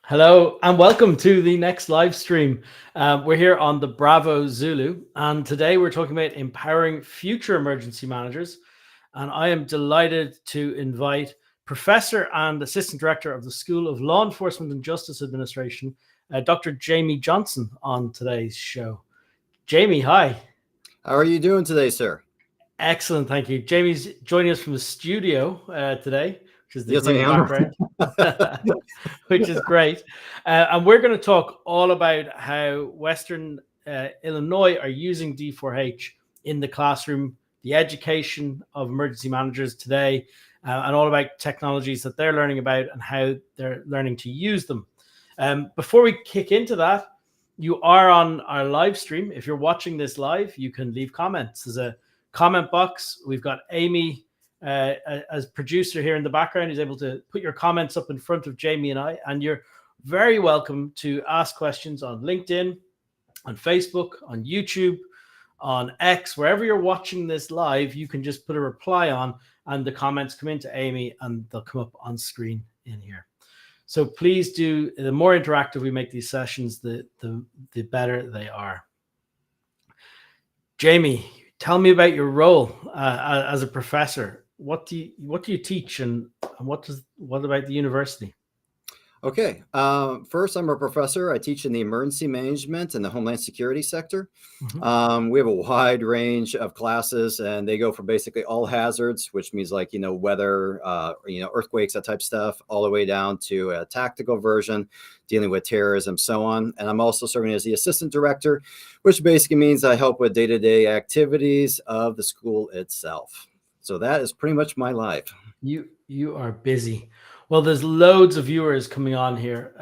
Hello and welcome to the next live stream. We're here on the Bravo Zulu, and today we're talking about empowering future emergency managers. And I am delighted to invite Professor and Assistant Director of the School of Law Enforcement and Justice Administration, Dr. Jamie Johnson, on today's show. Jamie, hi. How are you doing today, sir? Excellent, thank you. Jamie's joining us from the studio today, which is the Yes, I green am. background, which is great. And we're going to talk all about how Western Illinois are using D4H in the classroom, the education of emergency managers today, and all about technologies that they're learning about and how they're learning to use them. Before we kick into that, you are on our live stream. If you're watching this live, you can leave comments. There's a comment box. We've got Amy as producer here in the background, who's able to put your comments up in front of Jamie and I. And you're very welcome to ask questions on LinkedIn, on Facebook, on YouTube, on X, wherever you're watching this live. You can just put a reply on, and the comments come into Amy, and they'll come up on screen in here. So please do. The more interactive we make these sessions, the better they are. Jamie, tell me about your role as a professor. What do you teach, and what about the university? Okay. First, I'm a professor. I teach in the emergency management and the homeland security sector. Mm-hmm. We have a wide range of classes, and they go from basically all hazards, which means like, weather, earthquakes, that type of stuff, all the way down to a tactical version, dealing with terrorism, so on. And I'm also serving as the assistant director, which basically means I help with day-to-day activities of the school itself. So that is pretty much my life. You are busy. Well, there's loads of viewers coming on here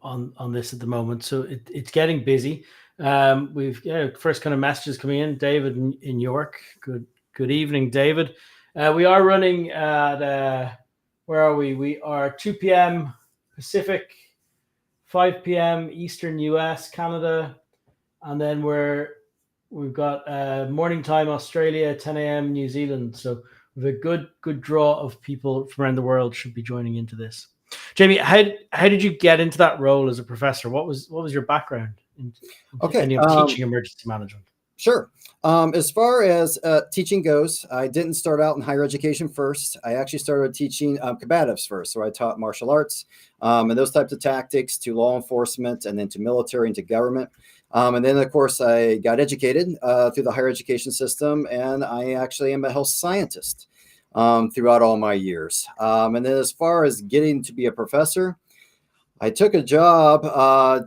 on this at the moment, so it's getting busy. We've first kind of messages coming in. David in York. Good evening, David. We are running at where are we? We are 2 p.m. Pacific, 5 p.m. Eastern US, Canada, and then we've got morning time Australia, 10 a.m. New Zealand. So a good draw of people from around the world should be joining into this. Jamie, how did you get into that role as a professor? What was your background in teaching emergency management? Sure. As far as teaching goes, I didn't start out in higher education first. I actually started teaching combatives first. So I taught martial arts and those types of tactics to law enforcement, and then to military and to government. And then, of course, I got educated through the higher education system, and I actually am a health scientist throughout all my years. And then as far as getting to be a professor, I took a job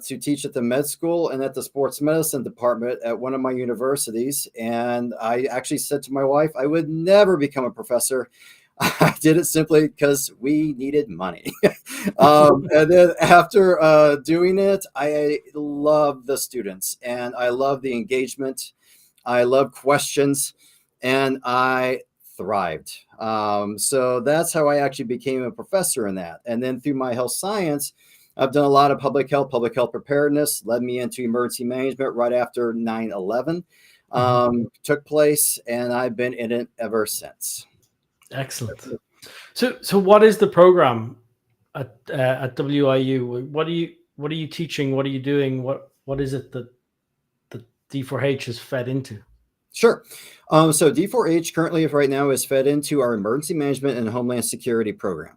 to teach at the med school and at the sports medicine department at one of my universities. And I actually said to my wife, I would never become a professor. I did it simply because we needed money. And then after doing it, I love the students, and I love the engagement. I love questions, and I thrived. So that's how I actually became a professor in that. And then through my health science, I've done a lot of public health preparedness, led me into emergency management right after 9/11 took place, and I've been in it ever since. Excellent. So what is the program at WIU? What are you teaching? What are you doing? What is it that D4H is fed into? Sure. So D4H currently right now is fed into our emergency management and homeland security program.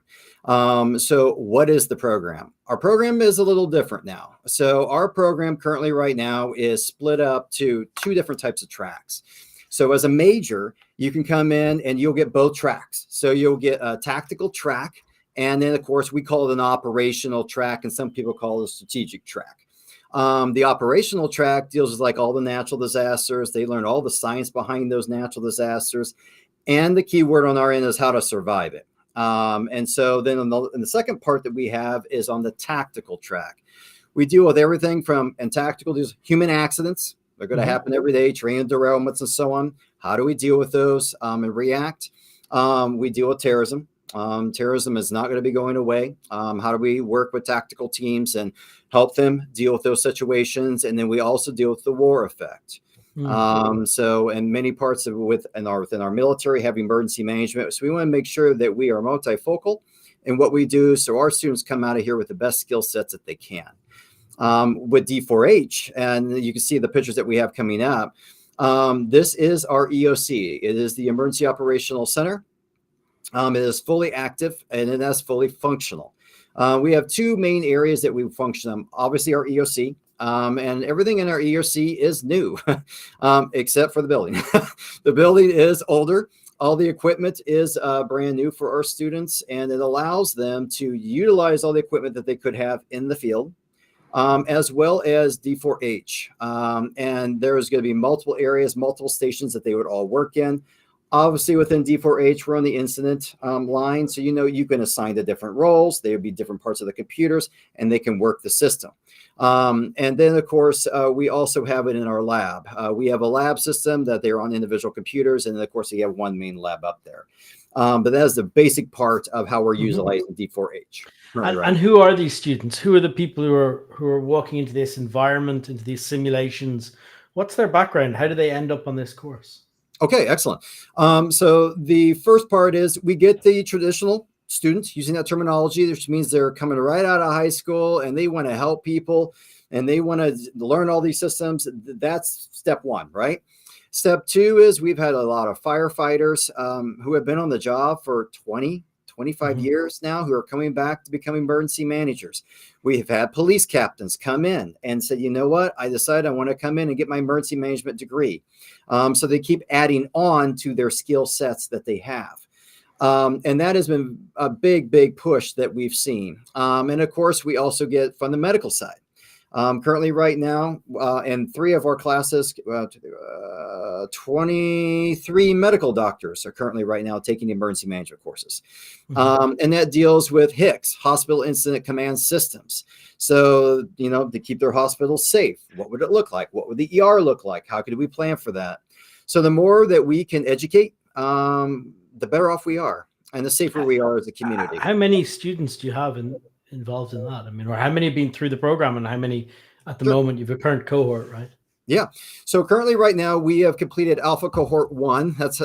So what is the program? Our program is a little different now. So our program currently right now is split up to two different types of tracks. So as a major, you can come in and you'll get both tracks. So you'll get a tactical track, and then of course we call it an operational track, and some people call it a strategic track. The operational track deals with like all the natural disasters. They learn all the science behind those natural disasters, and the key word on our end is how to survive it. And so then in the second part that we have is on the tactical track. We deal with everything from, and tactical, there's human accidents. They're going to happen every day, train derailments and so on. How do we deal with those and react? We deal with terrorism. Terrorism is not going to be going away. How do we work with tactical teams and help them deal with those situations? And then we also deal with the war effect. So in many parts of within our military have emergency management. So we want to make sure that we are multifocal in what we do, so our students come out of here with the best skill sets that they can. With D4H, and you can see the pictures that we have coming up. This is our EOC. It is the Emergency Operational Center. It is fully active and it is fully functional. We have two main areas that we function on. Obviously, our EOC, and everything in our EOC is new, except for the building. The building is older. All the equipment is brand new for our students, and it allows them to utilize all the equipment that they could have in the field. As well as D4H. And there's going to be multiple areas, multiple stations that they would all work in. Obviously, within D4H, we're on the incident line. So, you can assign the different roles. They would be different parts of the computers, and they can work the system. And then, of course, we also have it in our lab. We have a lab system that they're on individual computers. And, of course, we have one main lab up there. But that is the basic part of how we're utilizing D4H. And who are these students? Who are the people who are walking into this environment, into these simulations? What's their background? How do they end up on this course? Okay, excellent. So the first part is we get the traditional students, using that terminology, which means they're coming right out of high school and they want to help people and they want to learn all these systems. That's step one, right? Step two is we've had a lot of firefighters who have been on the job for 25 years now, who are coming back to become emergency managers. We have had police captains come in and said, you know what, I decided I want to come in and get my emergency management degree. So they keep adding on to their skill sets that they have. And that has been a big, big push that we've seen. And of course, we also get from the medical side. Currently right now, in 3 of our classes, 23 medical doctors are currently right now taking emergency management courses. And that deals with HICS, Hospital Incident Command Systems. So, to keep their hospitals safe, what would it look like? What would the ER look like? How could we plan for that? So the more that we can educate, the better off we are and the safer we are as a community. How many students do you have involved in that? I mean, or how many have been through the program and how many at the moment you have a current cohort, right? Yeah. So currently right now we have completed Alpha Cohort 1. That's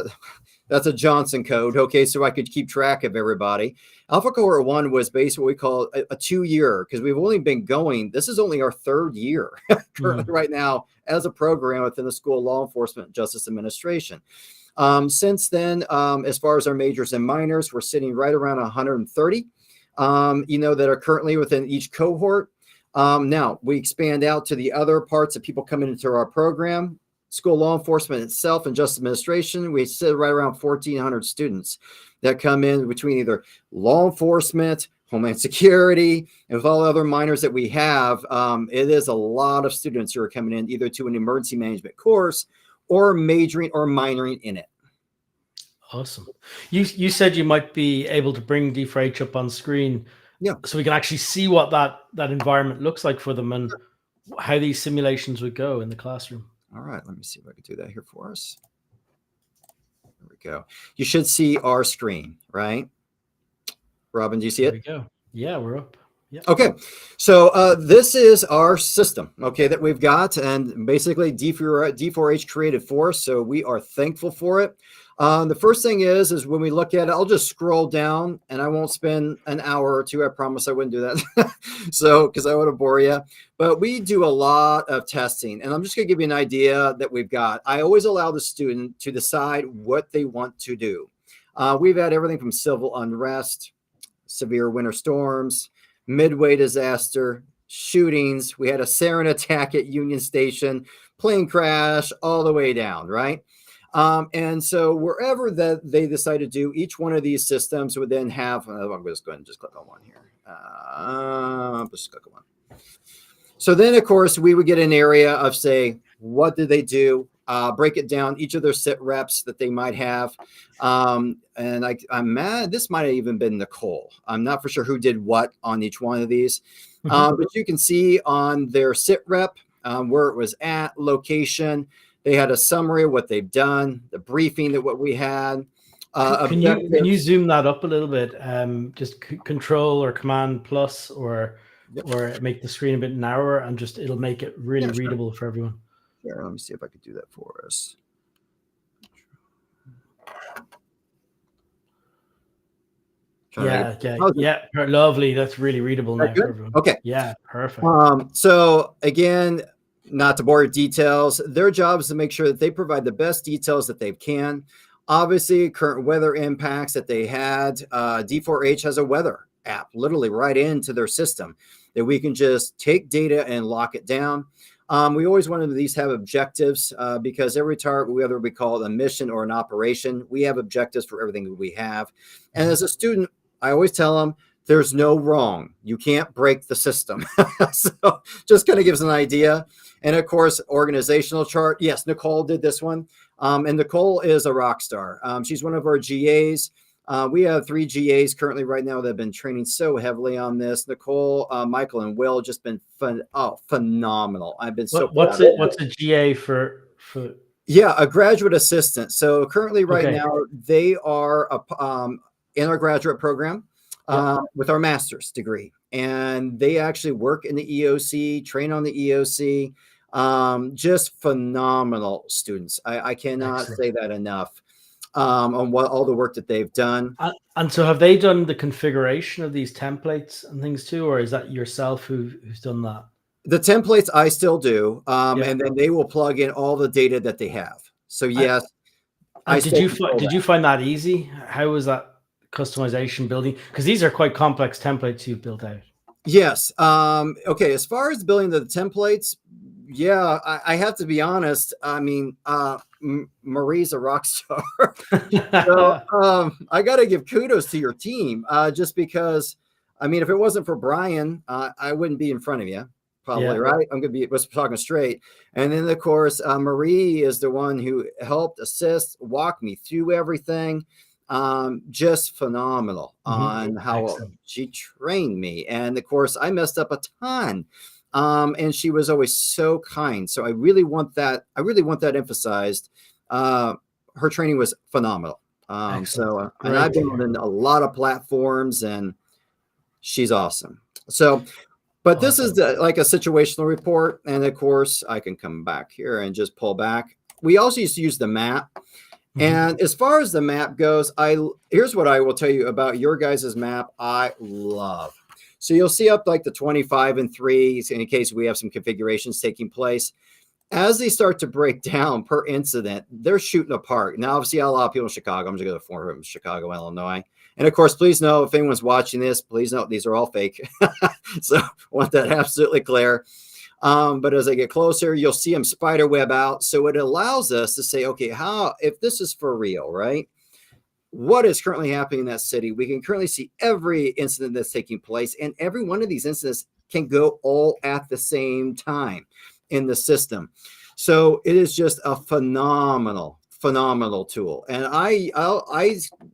a Johnson code. Okay. So I could keep track of everybody. Alpha Cohort 1 was basically what we call a 2-year, because we've only been going, this is only our 3rd year currently right now as a program within the School of Law Enforcement and Justice Administration. Since then, as far as our majors and minors, we're sitting right around 130, that are currently within each cohort. Now we expand out to the other parts of people coming into our program. School of Law Enforcement itself and Justice Administration, we sit right around 1,400 students that come in between either law enforcement, Homeland Security, and with all the other minors that we have. It is a lot of students who are coming in either to an emergency management course or majoring or minoring in it. Awesome. You said you might be able to bring D4H up on screen, so we can actually see what that environment looks like for them and how these simulations would go in the classroom. All right, let me see if I can do that here for us. There we go. You should see our screen, right? Robin, do you see it? There we go. Yeah, we're up. Yeah. Okay, so this is our system, okay, that we've got, and basically D4H created for us, so we are thankful for it. The first thing is when we look at it, I'll just scroll down, and I won't spend an hour or two. I promise I wouldn't do that, so because I want to bore you. But we do a lot of testing, and I'm just going to give you an idea that we've got. I always allow the student to decide what they want to do. We've had everything from civil unrest, severe winter storms, Midway disaster, shootings. We had a sarin attack at Union Station, plane crash, all the way down, right? And so wherever that they decide to do, each one of these systems would then have, I'm just going to just click on one here. Just click on one. So then, of course, we would get an area of, say, what did they do? Break it down, each of their sit reps that they might have. And I'm mad, this might have even been Nicole. I'm not for sure who did what on each one of these. But you can see on their sit rep where it was at, location. They had a summary of what they've done, the briefing that what we had. Can you zoom that up a little bit? Just Control or Command plus, or make the screen a bit narrower, and just it'll make it really readable for everyone. Here, let me see if I could do that for us. Lovely. That's really readable now for everyone. Okay. Yeah, perfect. So again, not to bore you with details, their job is to make sure that they provide the best details that they can. Obviously, current weather impacts that they had. D4H has a weather app literally right into their system that we can just take data and lock it down. We always wanted these have objectives because every target, whether we call it a mission or an operation, we have objectives for everything that we have. And as a student, I always tell them, there's no wrong. You can't break the system. So just kind of gives an idea. And of course, organizational chart. Yes, Nicole did this one. And Nicole is a rock star. She's one of our GAs. We have 3 GAs currently right now that have been training so heavily on this. Nicole, Michael, and Will just been phenomenal. I've been so what's it? What's a GA for? Yeah, a graduate assistant. So currently right now they are in our graduate program. With our master's degree, and they actually work in the EOC, train on the EOC. Just phenomenal students. I cannot say that enough on what all the work that they've done. And so have they done the configuration of these templates and things too, or is that yourself who's done that? The templates I still do, and then they will plug in all the data that they have. So yes. Did you find that easy? How was that customization building? Because these are quite complex templates you've built out. Yes. Okay. As far as building the templates, yeah, I have to be honest. I mean, Marie's a rock star. So I got to give kudos to your team just because, I mean, if it wasn't for Brian, I wouldn't be in front of you. Probably, right? I'm going to be talking straight. And then, of course, Marie is the one who helped assist, walk me through everything. Just phenomenal on how she trained me. And of course, I messed up a ton. And she was always so kind. So I really want that emphasized. Her training was phenomenal. And I've been on a lot of platforms and she's awesome. So, but this is like a situational report. And of course I can come back here and just pull back. We also used to use the map. And as far as the map goes, here's what I will tell you about your guys' map. I love. So you'll see up like the 25 and 3s in case we have some configurations taking place. As they start to break down per incident, they're shooting apart. Now, obviously, a lot of people in Chicago. I'm going to go to the forum, Chicago, Illinois. And of course, please know if anyone's watching this, please know these are all fake. So I want that absolutely clear. But as I get closer, you'll see them spider web out. So it allows us to say, okay, if this is for real, right? What is currently happening in that city? We can currently see every incident that's taking place, and every one of these incidents can go all at the same time in the system. So it is just a phenomenal tool. And I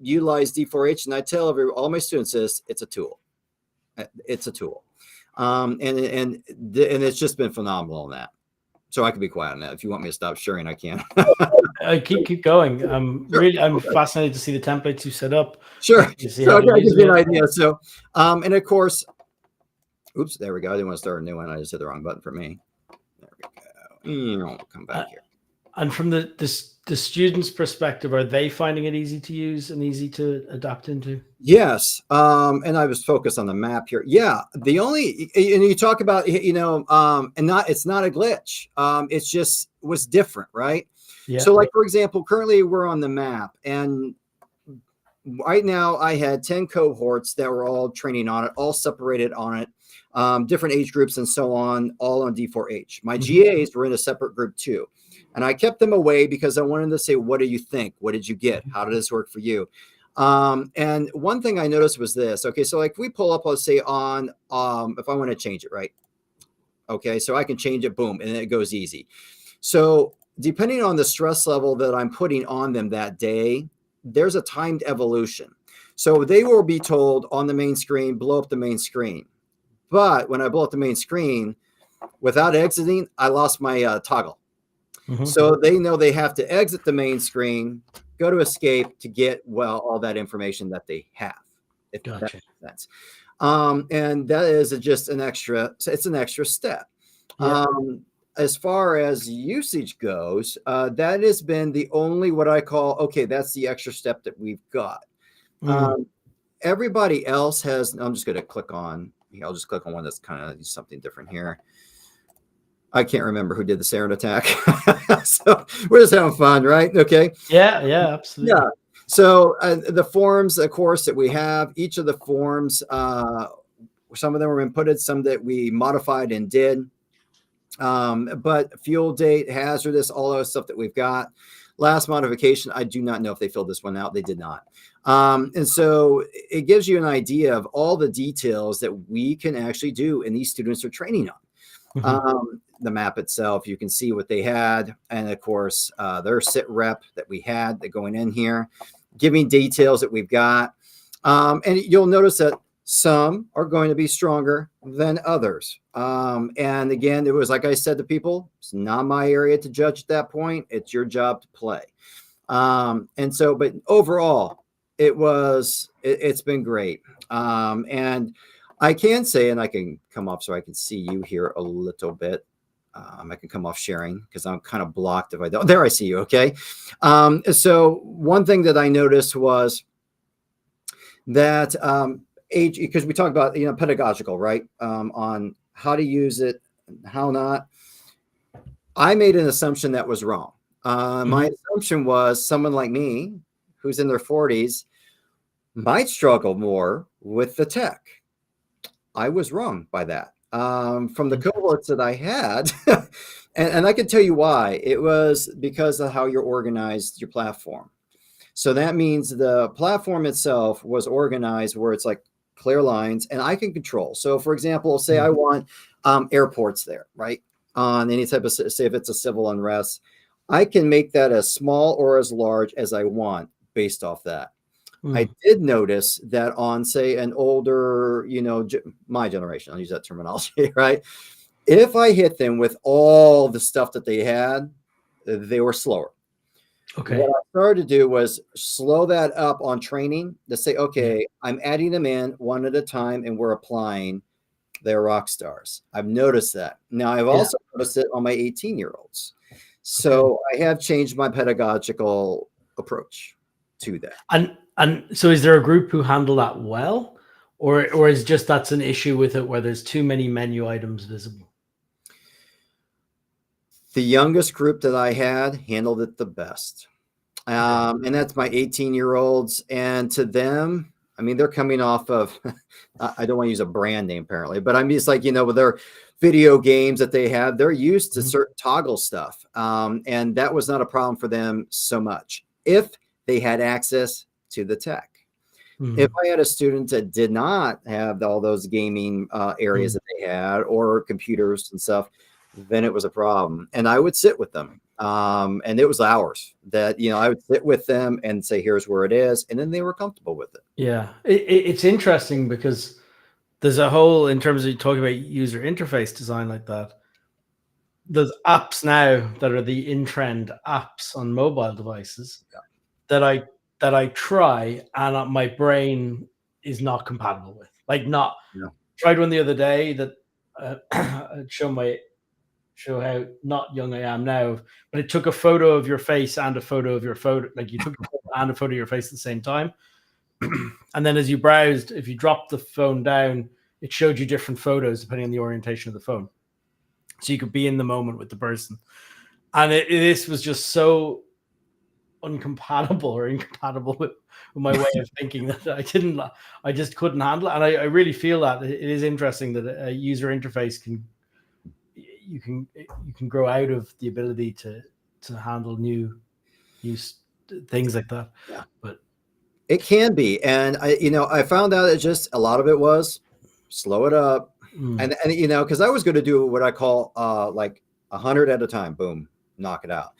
utilize D4H, and I tell all my students this: it's a tool. It's a tool. And it's just been phenomenal in that. So I can be quiet on that. If you want me to stop sharing, I can. I keep going. I'm fascinated to see the templates you set up. Sure. So I'll give you an idea. So, and of course, oops, there we go. I didn't want to start a new one. I just hit the wrong button for me. There we go. Come back here. And from the student's perspective, are they finding it easy to use and easy to adapt into? Yes. And I was focused on the map here. Yeah. And you talk about, it's not a glitch. It's just was different, right? Yeah. So like, for example, currently we're on the map, and right now I had 10 cohorts that were all training on it, all separated on it, different age groups and so on, all on D4H. My GAs were in a separate group too. And I kept them away because I wanted to say, what do you think? What did you get? How did this work for you? And one thing I noticed was this. Okay, so like if we pull up, let's say on, if I want to change it, right? Okay, so I can change it, boom, and it goes easy. So depending on the stress level that I'm putting on them that day, there's a timed evolution. So they will be told on the main screen, blow up the main screen. But when I blow up the main screen, without exiting, I lost my toggle. So they know they have to exit the main screen, go to escape to get, all that information that they have. If that makes sense. And that is just it's an extra step. Yeah. As far as usage goes, that has been the only what I call, okay, that's the extra step that we've got. everybody else has, I'm just going to click on, I'll just click on one that's kind of something different here. I can't remember who did the sarin attack. So we're just having fun, right? Okay. Yeah, absolutely. Yeah. So the forms, of course, that we have, each of the forms, some of them were inputted, some that we modified and did. But fuel date, hazardous, all those stuff that we've got. Last modification, I do not know if they filled this one out. They did not. And so it gives you an idea of all the details that we can actually do and these students are training on. The map itself, you can see what they had. And of course, their sit rep that we had that going in here, giving details that we've got. And you'll notice that some are going to be stronger than others. And again, it was like I said to people, it's not my area to judge at that point. It's your job to play. And so, but overall, it's been great. And I can say, and I can come off so I can see you here a little bit. I can come off sharing because I'm kind of blocked if I don't. There, I see you. Okay. So one thing that I noticed was that age, because we talked about, pedagogical, right? On how to use it, how not. I made an assumption that was wrong. My assumption was someone like me, who's in their 40s, might struggle more with the tech. I was wrong by that. From the cohorts that I had, and I can tell you why. It was because of how you're organized your platform. So that means the platform itself was organized where it's like clear lines and I can control. So for example, say I want airports there, right? On any type of, say if it's a civil unrest, I can make that as small or as large as I want based off that. I did notice that on, say, an older, my generation, I'll use that terminology, right? If I hit them with all the stuff that they had, they were slower. Okay. What I started to do was slow that up on training to say, okay, I'm adding them in one at a time and we're applying their rock stars. I've noticed that. Now, I've also noticed it on my 18-year-olds. So I have changed my pedagogical approach to that. And so is there a group who handle that well, or is just that's an issue with it where there's too many menu items visible? The youngest group that I had handled it the best. And that's my 18-year-olds. And to them, I mean, they're coming off of, I don't want to use a brand name apparently, but I'm just like, with their video games that they have, they're used to certain toggle stuff. And that was not a problem for them so much if they had access to the tech. If I had a student that did not have all those gaming areas that they had or computers and stuff, then it was a problem. And I would sit with them. And it was hours that, I would sit with them and say, here's where it is. And then they were comfortable with it. Yeah. It's interesting because there's a whole, in terms of talking about user interface design like that, there's apps now that are the in-trend apps on mobile devices that I try and my brain is not compatible with. Tried one the other day that show how not young I am now, but it took a photo of your face and a photo of your photo. Like you took a photo and a photo of your face at the same time. And then as you browsed, if you dropped the phone down, it showed you different photos depending on the orientation of the phone. So you could be in the moment with the person. And this was just so incompatible with my way of thinking that I just couldn't handle it. And I really feel that it is interesting that a user interface you can grow out of the ability to handle new things like that. Yeah. But it can be. And I found out that just a lot of it was slow it up. And because I was going to do what I call like 100 at a time. Boom. Knock it out.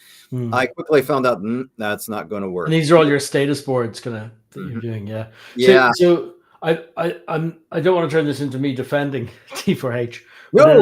I quickly found out that's not going to work. And these are all your status boards that you're doing. Yeah. Yeah. So I don't want to turn this into me defending D4H. But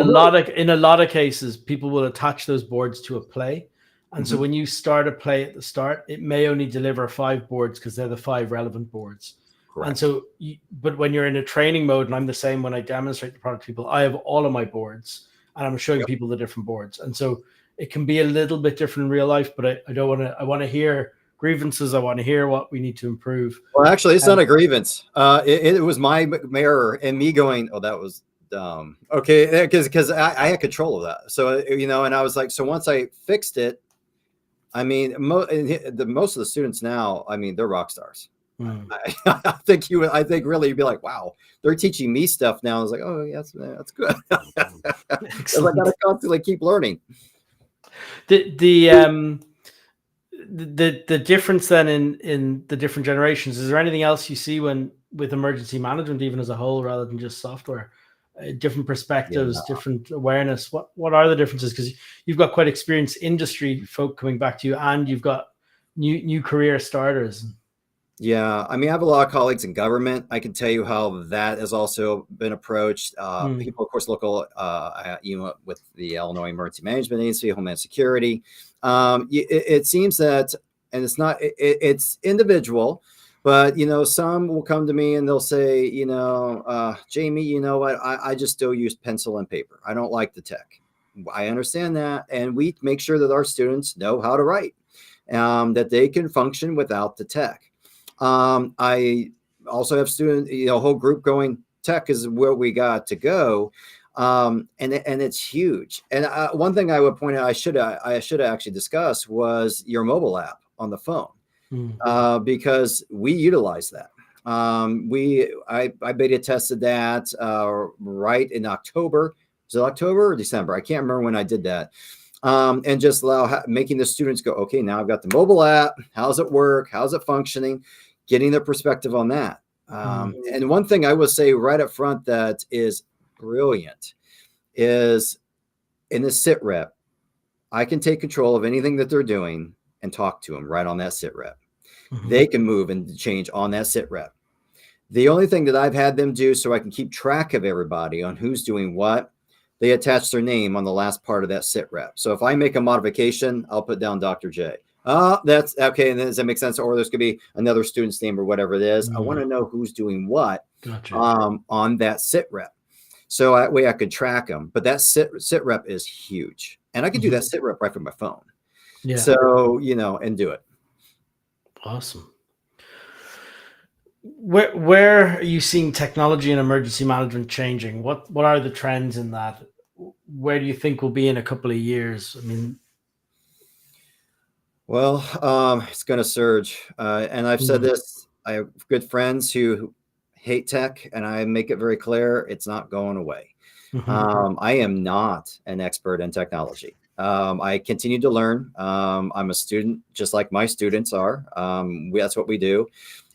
in a lot of cases, people will attach those boards to a play. And so when you start a play at the start, it may only deliver 5 boards because they're the 5 relevant boards. Correct. And so, but when you're in a training mode, and I'm the same when I demonstrate the product to people, I have all of my boards and I'm showing people the different boards. And so it can be a little bit different in real life, but I don't want to, I want to hear grievances. I want to hear what we need to improve. Well, actually, it's not a grievance. It was my error and me going, oh, that was dumb. Okay, because I had control of that. So, and I was like, so once I fixed it, I mean, most of the students now, I mean, they're rock stars. I think really you'd be like, wow, they're teaching me stuff now. I was like, oh, yes, that's good. Because I got to constantly keep learning. The difference then in the different generations, is there anything else you see with emergency management, even as a whole, rather than just software? Different perspectives, different awareness. What are the differences? Because you've got quite experienced industry folk coming back to you, and you've got new career starters. Yeah, I mean, I have a lot of colleagues in government. I can tell you how that has also been approached. People, of course, local, with the Illinois Emergency Management Agency, Homeland Security. It seems that, and it's not, it's individual, but, some will come to me and they'll say, Jamie, you know what, I just still use pencil and paper. I don't like the tech. I understand that. And we make sure that our students know how to write, that they can function without the tech. I also have students, a whole group going, tech is where we got to go. And it's huge. And one thing I would point out, I should have actually discussed, was your mobile app on the phone, because we utilize that. I beta tested that right in October. Was it October or December? I can't remember when I did that. And just making the students go, okay, now I've got the mobile app. How's it work? How's it functioning? Getting their perspective on that. And one thing I will say right up front that is brilliant is, in the sit rep, I can take control of anything that they're doing and talk to them right on that sit rep. They can move and change on that sit rep. The only thing that I've had them do, so I can keep track of everybody on who's doing what, they attach their name on the last part of that sit rep. So if I make a modification, I'll put down Dr. J. That's okay. And does that make sense? Or there's going to be another student's name or whatever it is. I want to know who's doing what on that sit rep. So that way I could track them. But that sit rep is huge. And I can do that sit rep right from my phone. Yeah. So, and do it. Awesome. Where are you seeing technology and emergency management changing? What are the trends in that? Where do you think we'll be in a couple of years? I mean, well, it's going to surge. And I've said this, I have good friends who hate tech, and I make it very clear, it's not going away. I am not an expert in technology. I continue to learn. I'm a student, just like my students are. That's what we do.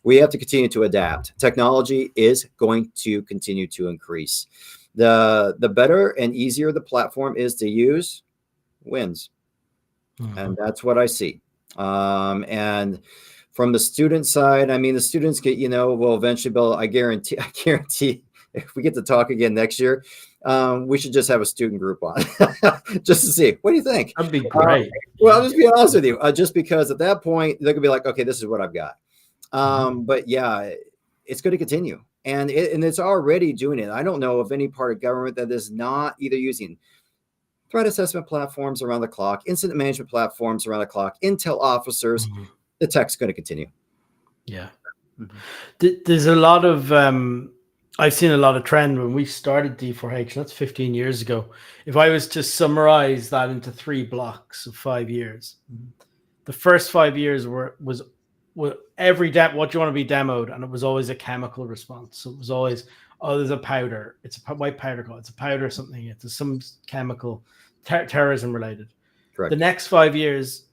We have to continue to adapt. Technology is going to continue to increase. The better and easier the platform is to use, wins. And that's what I see. And from the student side, I mean, the students get, will eventually build, I guarantee if we get to talk again next year, we should just have a student group on just to see. What do you think? That'd be great. Well, I'll just be honest with you, just because at that point, they're gonna be like, okay, this is what I've got. But yeah, it's going to continue. And it's already doing it. I don't know of any part of government that is not either using threat assessment platforms around the clock, incident management platforms around the clock, intel officers. The tech's going to continue. Yeah. There's a lot of, I've seen a lot of trend when we started D4H, that's 15 years ago. If I was to summarize that into 3 blocks of 5 years, the first 5 years was every what do you want to be demoed, and it was always a chemical response. So it was always, there's a powder, it's a white powder called, it's a powder something, it's some chemical, terrorism related. Correct. The next 5 years,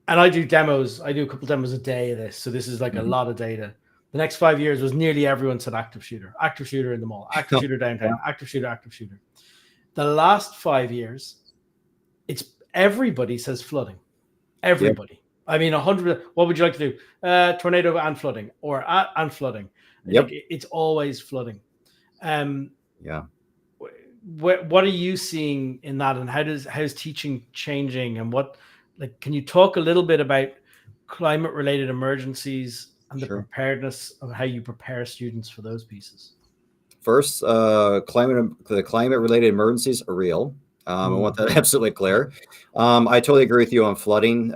and I do a couple demos a day of this, so this is like a lot of data. The next 5 years was nearly everyone said active shooter in the mall, active shooter downtown, active shooter. The last 5 years, it's everybody says flooding, everybody. Yep. I mean, 100. What would you like to do? Tornado and flooding, or and flooding. Yep. It's always flooding. Yeah. What are you seeing in that, and how's teaching changing, and can you talk a little bit about climate-related emergencies and the preparedness of how you prepare students for those pieces? First, the climate-related emergencies are real. I want that absolutely clear. I totally agree with you on flooding.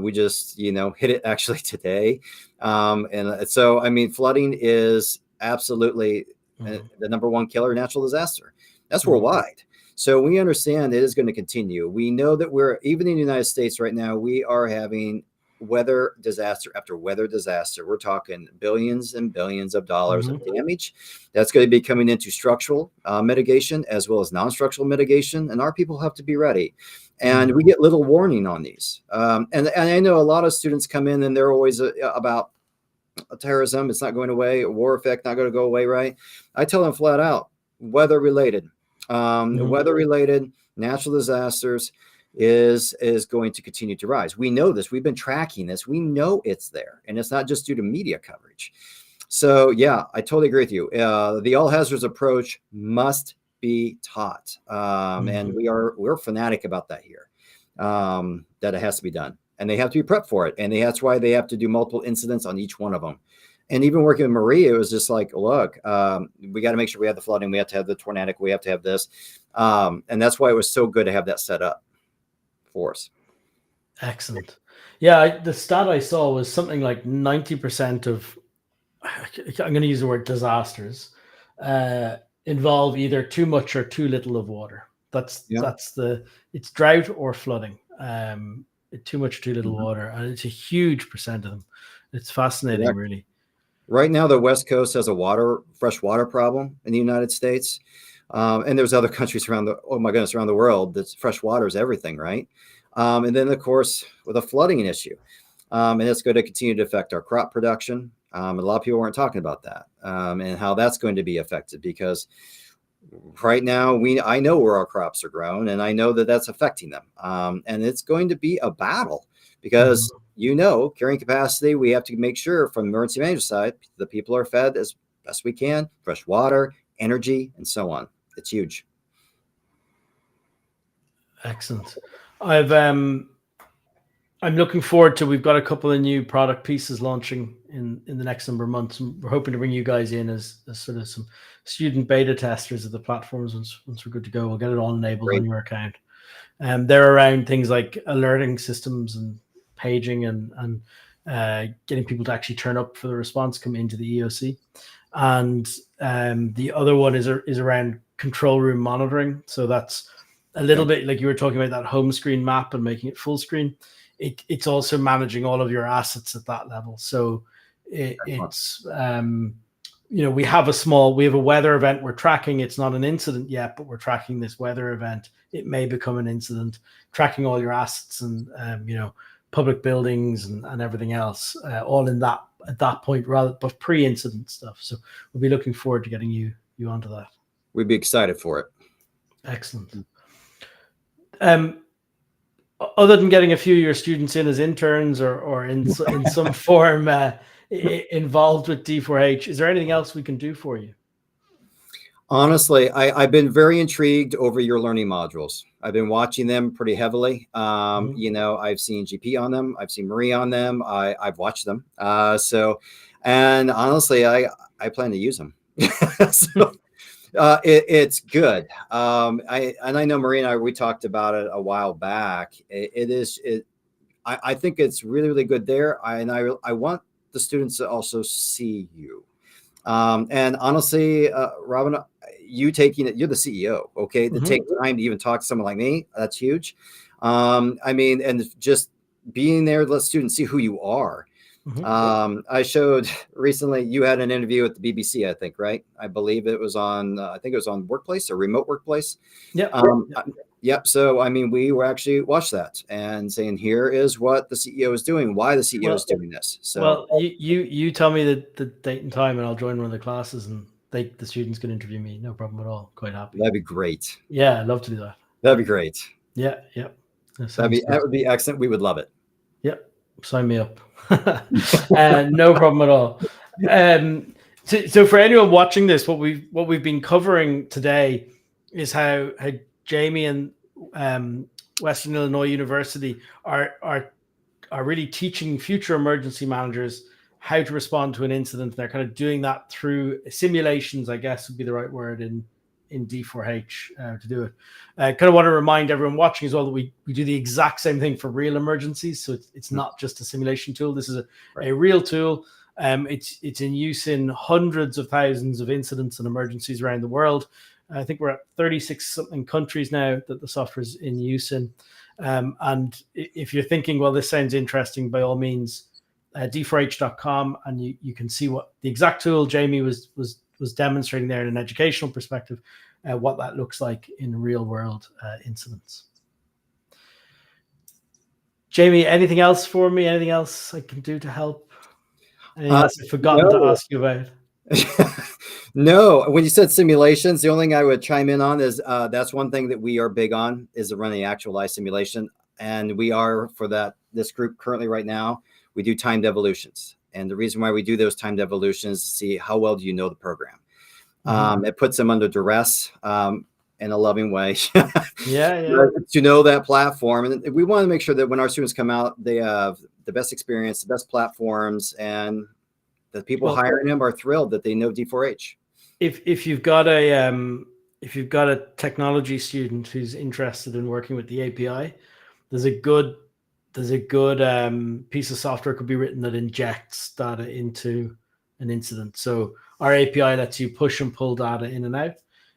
We just, hit it actually today. And so, I mean, flooding is absolutely the number one killer natural disaster. That's worldwide. So we understand it is going to continue. We know that even in the United States right now, we are having weather disaster after weather disaster. We're talking billions and billions of dollars of damage. That's going to be coming into structural mitigation as well as non-structural mitigation. And our people have to be ready. And we get little warning on these. And I know a lot of students come in and they're always about terrorism. It's not going away. War effect, not going to go away, right? I tell them flat out, weather related, natural disasters is going to continue to rise. We know this. We've been tracking this. We know it's there, and it's not just due to media coverage. So yeah, I totally agree with you. The all hazards approach must be taught, and we're fanatic about that here. That it has to be done, and they have to be prepped for it, and that's why they have to do multiple incidents on each one of them. And even working with Marie, it was just like, look, we got to make sure we have the flooding, we have to have the tornadic, we have to have this, and that's why it was so good to have that set up for us. Excellent. Yeah, the stat I saw was something like 90% of, I'm going to use the word disasters, involve either too much or too little of water. It's drought or flooding. Too much, too little water, and it's a huge percent of them. It's fascinating, really. Right now, the West Coast has a fresh water problem in the United States. And there's other countries around the world that's fresh water is everything, right? And then, of course, with a flooding issue. And it's going to continue to affect our crop production. A lot of people weren't talking about that and how that's going to be affected, because right now I know where our crops are grown, and I know that that's affecting them. And it's going to be a battle because, carrying capacity, we have to make sure from the emergency management side, the people are fed as best we can, fresh water, energy, and so on. It's huge. Excellent. I'm looking forward to, we've got a couple of new product pieces launching in the next number of months. And we're hoping to bring you guys in as sort of some student beta testers of the platforms once we're good to go. We'll get it all enabled on your account. They're around things like alerting systems and paging and getting people to actually turn up for the response, come into the EOC. And the other one is around control room monitoring. So that's a little bit like you were talking about, that home screen map and making it full screen. It's also managing all of your assets at that level. So it's we have a weather event we're tracking. It's not an incident yet, but we're tracking this weather event. It may become an incident, tracking all your assets and public buildings and everything else, all in that at that point, but pre-incident stuff. So we'll be looking forward to getting you onto that. We'd be excited for it. Excellent. Other than getting a few of your students in as interns or in some form involved with D4H, is there anything else we can do for you? Honestly, I've been very intrigued over your learning modules. I've been watching them pretty heavily. I've seen GP on them. I've seen Marie on them. I've watched them. And honestly, I plan to use them. It's good. I know Marie and we talked about it a while back. I think it's really, really good there. I want the students to also see you. And honestly, Robin, you're the CEO, okay? To take time to even talk to someone like me, that's huge. And just being there, let students see who you are. I showed recently, you had an interview at the BBC, I think, right? I believe it was on, Workplace or Remote Workplace. Yep. So, we were actually watched that and saying, here is what the CEO is doing, why the CEO is doing this. So, you tell me the date and time, and I'll join one of the classes, and the students can interview me. No problem at all. Quite happy. That'd be great. Yeah, I'd love to do that. That'd be great. Yeah. That would be excellent. We would love it. Yep. Sign me up. No problem at all. So for anyone watching this, what we've been covering today is how Jamie and Western Illinois University are really teaching future emergency managers how to respond to an incident. They're kind of doing that through simulations, I guess would be the right word, in in D4H to do it. I kind of want to remind everyone watching as well that we do the exact same thing for real emergencies. So it's not just a simulation tool. This is a real tool. It's in use in hundreds of thousands of incidents and emergencies around the world. I think we're at 36 something countries now that the software is in use in. And if you're thinking, well, this sounds interesting, by all means, d4h.com, and you can see what the exact tool Jamie was demonstrating there in an educational perspective, what that looks like in real world incidents. Jamie, anything else for me? Anything else I can do to help? Anything else I've forgotten to ask you about? No, when you said simulations, the only thing I would chime in on is that's one thing that we are big on, is running actualized simulation. And we are, for this group currently right now, we do timed evolutions. And the reason why we do those timed evolutions is to see how well do you know the program. It puts them under duress in a loving way. To know that platform. And we want to make sure that when our students come out, they have the best experience, the best platforms, and the people hiring them are thrilled that they know D4H. If you've got a technology student who's interested in working with the API, there's a good piece of software could be written that injects data into an incident. So our API lets you push and pull data in and out,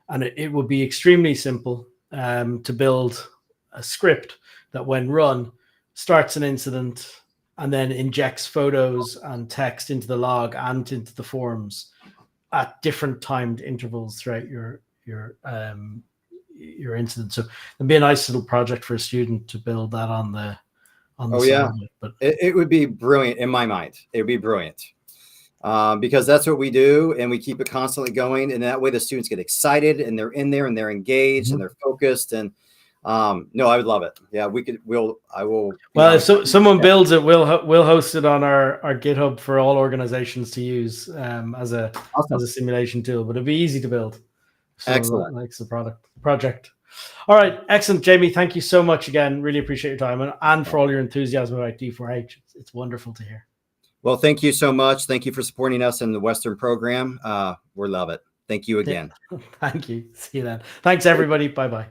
and it would be extremely simple to build a script that, when run, starts an incident and then injects photos and text into the log and into the forms at different timed intervals throughout your incident. So it'd be a nice little project for a student to build that on the side. But it would be brilliant in my mind. It would be brilliant because that's what we do, and we keep it constantly going. And that way the students get excited and they're in there and they're engaged and they're focused. And no, I would love it. Yeah, I will. Well, if someone builds it, we'll host it on our GitHub for all organizations to use as a simulation tool. But it'd be easy to build. So excellent. That makes the project. All right, excellent, Jamie. Thank you so much again. Really appreciate your time and for all your enthusiasm about D4H. It's wonderful to hear. Well, thank you so much. Thank you for supporting us in the Western program. We love it. Thank you again. Thank you. See you then. Thanks, everybody. Bye-bye.